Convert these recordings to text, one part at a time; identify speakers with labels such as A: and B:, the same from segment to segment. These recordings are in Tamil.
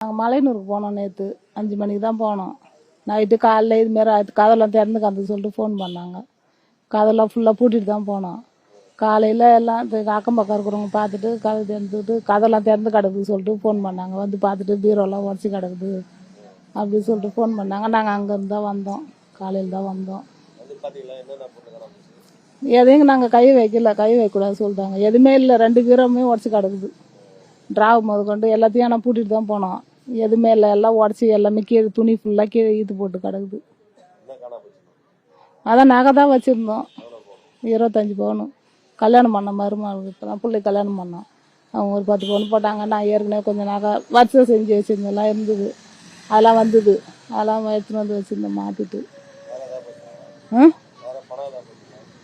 A: நாங்கள் மலையனூருக்கு போனோம் நேற்று 5 மணிக்கு தான் போனோம். நைட்டு காலைல இதுமாரி கதெல்லாம் திறந்துக்காந்துக்கு சொல்லிட்டு ஃபோன் பண்ணாங்க. கதெல்லாம் ஃபுல்லாக பூட்டிட்டு தான் போனோம். காலையில் எல்லாம் அக்கம் பக்கம் இருக்கிறவங்க பார்த்துட்டு கதை திறந்துட்டு கதெல்லாம் திறந்து கிடக்குது சொல்லிட்டு ஃபோன் பண்ணாங்க. வந்து பார்த்துட்டு பீரோலாம் உடச்சி கிடக்குது அப்படின்னு சொல்லிட்டு ஃபோன் பண்ணாங்க. நாங்கள் அங்கேருந்து தான் வந்தோம். காலையில் தான் வந்தோம். எதையும் நாங்கள் கை வைக்கக்கூடாது சொல்லிட்டாங்க. எதுவுமே இல்லை, 2 பீரோவுமே உடச்சி கிடக்குது. டிராவு முதற்கொண்டு எல்லாத்தையும் ஆனால் பூட்டிட்டு தான் போனோம். எதுவுமே இல்லை, எல்லாம் உடச்சி எல்லாமே கீழே துணி ஃபுல்லாக கீழே ஈத்து போட்டு கிடக்குது. அதான் நகை தான் வச்சுருந்தோம், 25 பவுன். கல்யாணம் பண்ணோம் மருமகளுக்கு, இப்போ தான் பிள்ளை கல்யாணம் பண்ணோம். அவங்க ஒரு 10 பவுன் போட்டாங்க. நான் ஏற்கனவே கொஞ்சம் நகை வருஷம் செஞ்சு வச்சுருந்தெல்லாம் இருந்தது, அதெல்லாம் வந்தது. அதெல்லாம் எடுத்துன்னு வந்து வச்சுருந்தேன் மாற்றிட்டு.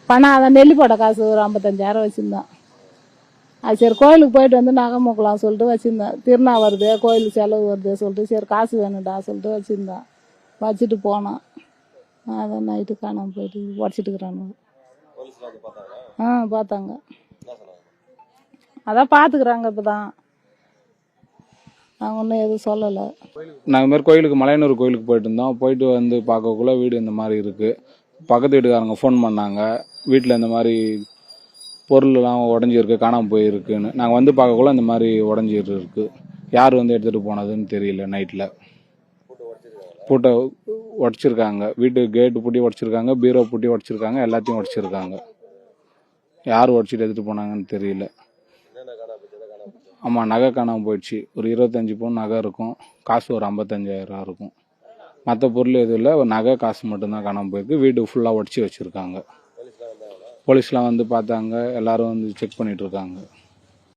A: பணம் அதான் நெல்லி போட்ட காசு ஒரு 55,000 வச்சுருந்தேன். அது சரி கோயிலுக்கு போயிட்டு வந்து நகை மூக்கலாம் சொல்லிட்டு வச்சுருந்தேன். திருநா வருது, கோயிலுக்கு செலவு வருது சொல்லிட்டு சரி காசு வேணும்டா சொல்லிட்டு வச்சுருந்தேன். வச்சுட்டு போனோம். அதான் நைட்டு காணாமல் போயிட்டு உடச்சிட்டு இருக்கிறானுங்க. பார்த்தாங்க. அதான் பார்த்துக்குறாங்க. இப்போ தான் நாங்கள் ஒன்றும் எதுவும் சொல்லலை.
B: நாங்கள் மாதிரி கோயிலுக்கு மலையனூர் கோயிலுக்கு போயிட்டு இருந்தோம். போயிட்டு வந்து பார்க்கக்குள்ள வீடு இந்த மாதிரி இருக்குது. பக்கத்து வீட்டுக்காரங்க ஃபோன் பண்ணாங்க, வீட்டில் இந்த மாதிரி பொருள்லாம் உடஞ்சிருக்கு, காணாமல் போயிருக்குன்னு. நாங்கள் வந்து பார்க்கக்குள்ள இந்த மாதிரி உடஞ்சிட்டு இருக்குது. யார் வந்து எடுத்துகிட்டு போனதுன்னு தெரியல. நைட்டில் பூட்டை உடச்சிருக்காங்க, வீட்டு கேட்டு பூட்டி உடச்சிருக்காங்க, பீரோ பூட்டி உடச்சிருக்காங்க, எல்லாத்தையும் உடச்சிருக்காங்க. யார் உடச்சிட்டு எடுத்துகிட்டு போனாங்கன்னு தெரியல. ஆமாம், நகை காணாமல் போயிடுச்சு. ஒரு 25 பவுன் நகை இருக்கும், காசு ஒரு 55,000 இருக்கும். மற்ற பொருள் எதுவும் இல்லை, ஒரு நகை காசு மட்டும்தான் காணாமல் போயிருக்கு. வீடு ஃபுல்லாக உடச்சி வச்சுருக்காங்க. போலீஸ்லாம் வந்து பார்த்தாங்க, எல்லாரும் வந்து செக் பண்ணிட்டு இருக்காங்க.